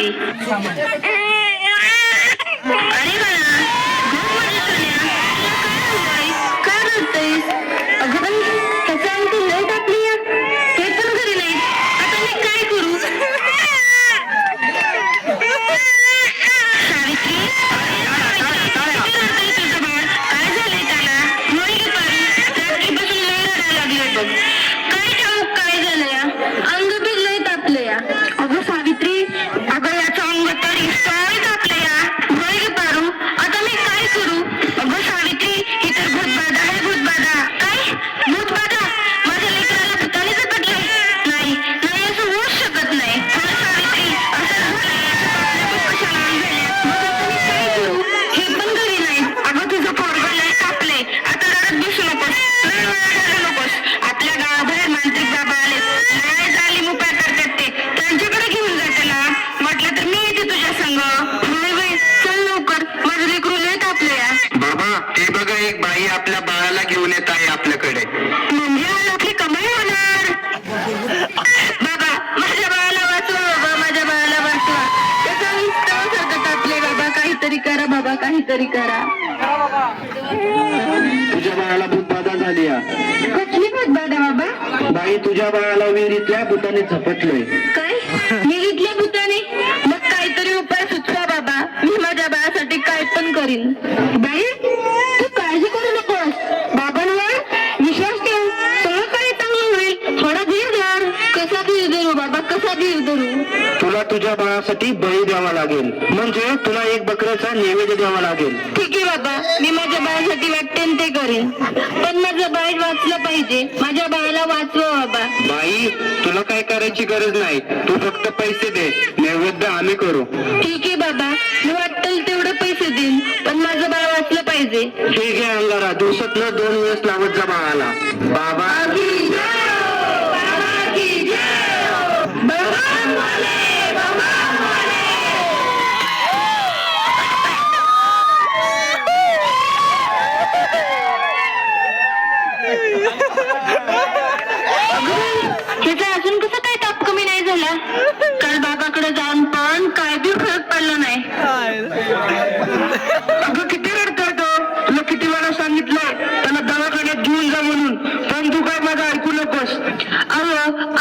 नाही. अरे बाळा, काय रडतोयस? अगं बाई, त्याच्या अंगठी लय टाकली, ते पण घरी नाही. आता मी काय करू? सावित्री, तुझं बाळ काय झालंय त्याला? होय गे पारी, रात्रीपासून लय रडायला लागले बघ. काय ठाऊक काय झालं या? अंग बी लय तापलं या. अगं सावित्री, अगं याचं अंग तर इतकं तापलं या. होय गे पारू, आता मी काय करू? अगं सावित्री, ही तर भूतबाधा आहे, भूतबाधा. काय भूतबाधा? माझ्या लेकराला भूताने झपटलं? नाही नाही, असं होऊच शकत नाही. होय सावित्री, असं कशाला झालं? मग आता मी काय करू? हे पण घरी नाही. अगं तुझं पोरगं लय कापलंय. आता रडत बसू नकोस, लय वेळा रडू नकोस. आपल्या गावाबाहेर मांत्रिक बाबा आले, लय जालीम उपाय करतात ते. त्यांच्याकडे घेऊन जा त्याला. म्हटलं तर मी येते तुझ्या संग. होय बाई, चल लवकर, माझं लेकरू लय तापलंय. बाबा, हे बघा, एक बाई आपल्या बाळाला घेऊन येत आहे आपल्याकडे. म्हणजे आज आपली कमाई होणार. बाबा, माझ्या बाळाला वाचवा. बाबा, माझ्या बाळाला वाचवा. त्याचा सारखं तापले. बाबा, काहीतरी करा. बाबा, काहीतरी करा. तुझ्या बाळाला भूतबाधा झाली आहे. कसली भूतबाधा बाबा? बाई, तुझ्या बाळाला विहिरीतल्या भूताने झपटलंय. काय निघितल्या भूताने? मग काहीतरी उपाय सुचवा बाबा. मी माझ्या बाळासाठी काय पण करीन. बाई, तू काळजी करू नकोस. बाबांवर विश्वास ठेव. सगळं काही चांगलं होईल. थोडा धीर धर. कसा धीर धरू बाबा, कसा धीर धरू? तुला तुझ्या बाळासाठी बळी द्यावा लागेल. म्हणजे तुला एक बकऱ्याचा नैवेद्य द्यावा लागेल. ठीक आहे बाबा, मी माझ्या बाळासाठी वाटते ते करीन. पण माझं बाळ वाचलं पाहिजे. माझ्या बाळाला वाचवा बाबा. बाई, तुला काय करायची गरज नाही. तू फक्त पैसे दे, नैवेद्य आम्ही करू. ठीक आहे बाबा, मी वाटेल तेवढे पैसे देईन, पण माझं बाळ वाचलं पाहिजे. ठीक आहे अंगारा, दिवसातनं 2 वेळेस लावत जा बाळाला. बाबा ह्याचा अजून कसं काय ताप कमी नाही झाला? काल बाबाकडे जाऊन पण काय बी फरक पडला नाही. अगं, किती रडतोय तो? तुला किती वेळा सांगितलं त्याला दवाखान्यात घेऊन जा म्हणून, पण तू काय माझं ऐकू नकोस. अहो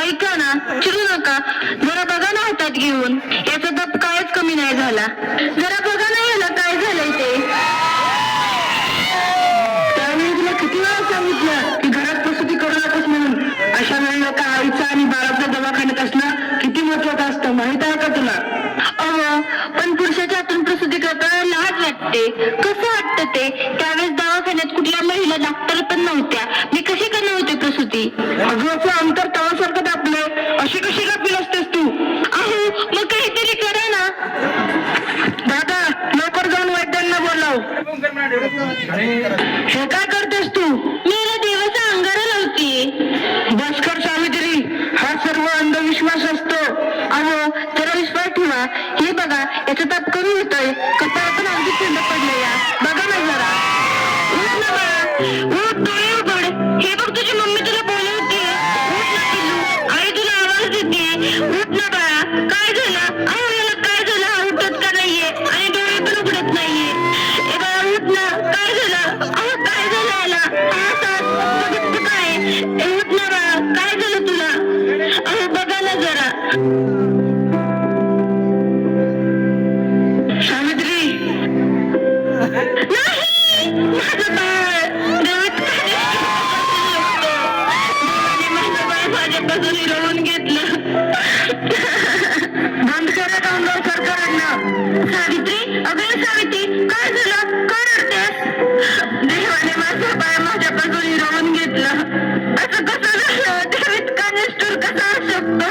ऐका ना, चिडू नका. जरा बघा ना हातात घेऊन. याचा ताप कायच कमी नाही झाला. जरा बघा ना याला काय झालंय ते. त्यावेळी तुला किती वेळा सांगितलं की घरात प्रसूती करू नकोस म्हणून. अशा वेळेला का आईचा आणि बाळाचा दवाखान्यात असणं किती महत्वाचं असतं, माहित आहे का तुला? अहो, पण पुरुषाच्या हातून प्रसूती करताना लाज वाटते. कसं वाटतं ते? त्यावेळेस दवाखान्यात कुठल्या महिला डॉक्टर पण नव्हत्या. मी कशी करणार होते प्रसूती? अगं, अंतर तवासारखं दाबलं. अशी कशी गापील असतेस तू? अहो, मग काहीतरी करा ना. दादा, लवकर जाऊन वैद्यांना बोलाव. हे काय करतेस तू? मी याला देवाचा अंगारा लावते. बस कर सावित्री, हा सर्व अंधविश्वास असतो. अहो, जरा विश्वास ठेवा. हे बघा, याचा ताप कमी होतोय. कपाळ पण अगदी थंड पडले या. बघा ना जरा. उठ ना बाळा, उठ, डोळे उघड. हे बघ, तुझी मम्मी तुला बोलवते. उठ ना पिल्लू, आई तुला आवाज देते. उठ ना बाळा, काय झालं? अहो, याला काय झालं? हा उठत का नाहीये आणि डोळे पण उघडत नाहीये. ए बाळा, उठ ना, काय झालं? अहो, काय झालं याला? हा सास बघितलं काय? ए, उठ ना बाळा, काय झालं तुला? अहो, बघा ना जरा. सावित्री, नाही, माझं बाळ देवात देवाने माझं बाळ माझ्यापासून हिरवून घेतलं. बंद करा कांदा सरकारनं. सावित्री, अगं सावित्री, काय झालं? का रडतेस? देवाने माझं बाळ माझ्यापासून हिरवून घेतलं. असं कसं झालं? देव इतका निष्ठुर कसा असू शकतो?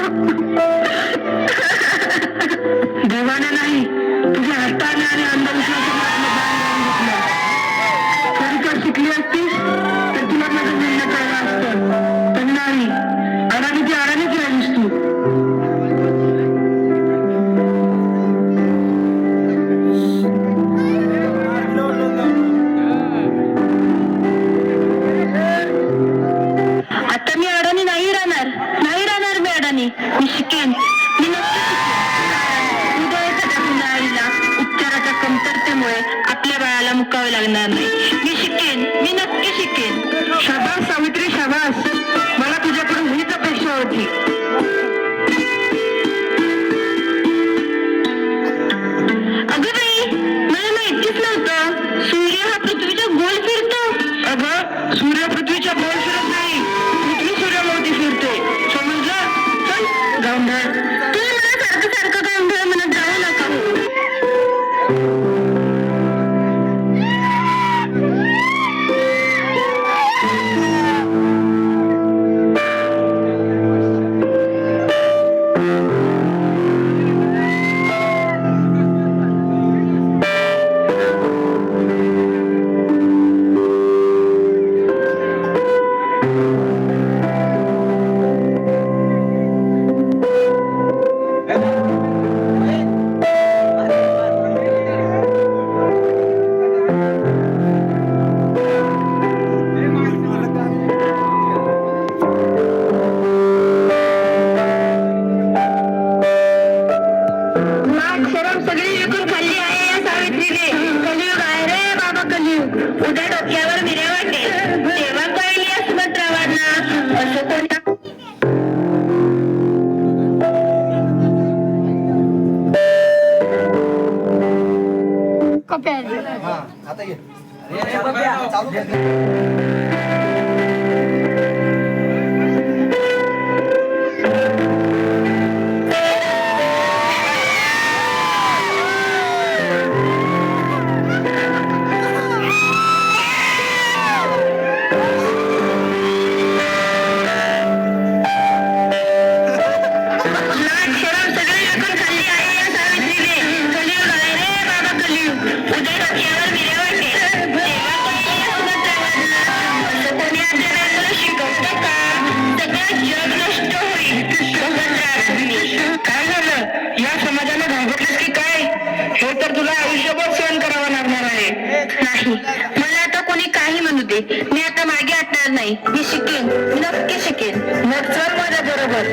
शिकावे लागणार नाही. मी शिकेन, मी नक्की शिकेन. शाबास सावित्री शाबास, मला तुझ्याकडून हीच अपेक्षा होती. अगं बाई, मला माहितीच नव्हतं सूर्य हा पृथ्वीच्या गोल फिरतो. अगं सूर्य पृथ्वीच्या गोल फिरत नाही, पृथ्वी सूर्याभोवती फिरते. समजलं? चल गावंढळ. तुम्ही मला सारखं सारखं गावंढळ म्हणत जाऊ नका. मान शरम सगळी विकून खाल्ली आहे या सावित्रीने. कलियुग आहे रे बाबा, कलियुग. उद्या डोक्यावर मिऱ्या वाटेल तेव्हा कळली या सुभद्रावांना असं कोणता. मान शरम सगळी विकून खाल्ली आहे या सावित्रीने. कलियुग आहे रे बाबा, कलियुग. उद्या डोक्यावर मिऱ्या वाटेल तेव्हा कळली या सुभद्रावांना असं कोणी आपल्या बायकोला शिकवतं का? सगळं जग नष्ट होईल सुभद्रावांनी. काय झालं? या समाजाला घाबरलीस की काय? हे तर तुला आयुष्यभर सहन करावं लागणार आहे. नाही, मला आता कोणी काही म्हणू दे, मी आता मागे हटणार नाही. मी शिकेन, मी नक्की शिकेन. मग चल माझ्या बरोबर.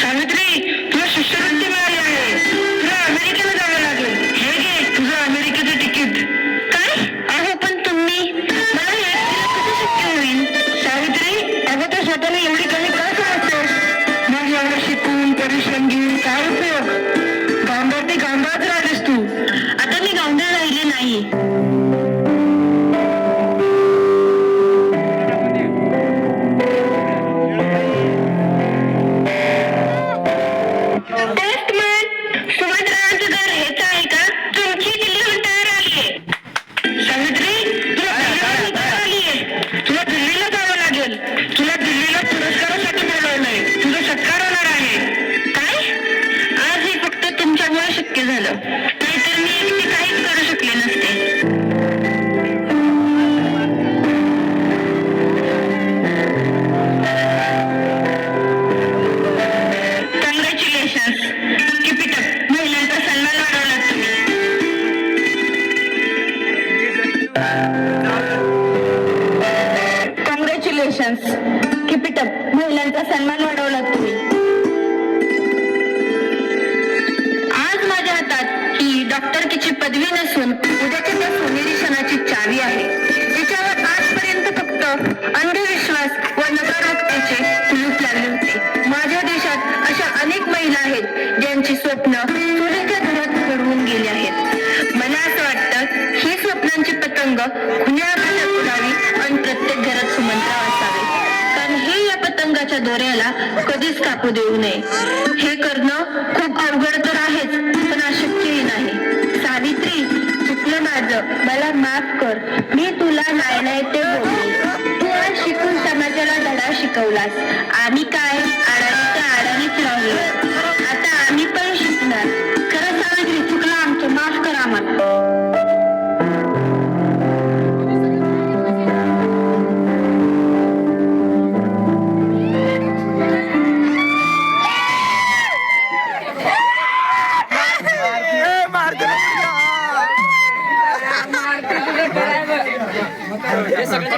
सावित्री, तुला शिष्यवृत्ती मिळाली आहे. तुला अमेरिकेला जावं लागेल. हे घे तुझं अमेरिकेचं तिकीट. काय? अहो पण तुम्ही मला हे एकटीला कसं शक्य होईल? सावित्री, अगं त्या स्वतःला एवढी कमी का समजतेस? मग एवढं शिकून परिश्रम घेऊन काय उपयोग? गांभार ते गांभारच राहिलीस तू. आता मी गावंढळ राहिले नाही. टेस्टमॅन, सुभद्रावांचं घर हेच आहे का? तुमची दिल्लीहून तयार आलीये. सावित्री, तुला दिल्लीला जावं आलीये. तुला दिल्लीला जावं लागेल. तुला दिल्लीला पुरस्कारासाठी बोलवलंय. तुझा सत्कार होणार आहे. काय? आज हे फक्त तुमच्यामुळे शक्य झालं, नाहीतर मी एकटी काहीच करू शकले नसते. Congratulations, keep it up. महिलांचा सन्मान वाढवला तुम्ही. Congratulations, keep it up. महिलांचा सन्मान वाढवला तुम्ही. आज माझ्या हातात ही डॉक्टरकीची पदवी नसून उद्याच्या त्या सोनेरी क्षणाची चावी आहे. तिच्यावर आजपर्यंत फक्त अंधविश्वास व नकारात्मकतेचे कुलूप लागले होते. माझ्या देशात अशा अनेक महिला आहेत ज्यांची स्वप्न चुलीच्या घरात घडवून गेली आहेत. मला असं वाटतं ही स्वप्नांची पतंग खुल्या आकाशात उडावी आणि प्रत्येक घरात सुमंत्राव असावे, कारण हे या पतंगाच्या दोऱ्याला कधीच कापू देऊ नये. हे करणं खूप अवघड तर आहेच, पण अशक्यही नाही. सावित्री, चुकलं माझं, मला माफ कर. मी तुला नाही ते बोलले. तू आज शिकून समाजाला धडा शिकवलास. आम्ही काय अडाणीच्या अडाणीच राहिलो. आता आम्ही पण शिकणार. खरं सावित्री, चुकलं आमचं, माफ कर आम्हाला. हे सगळे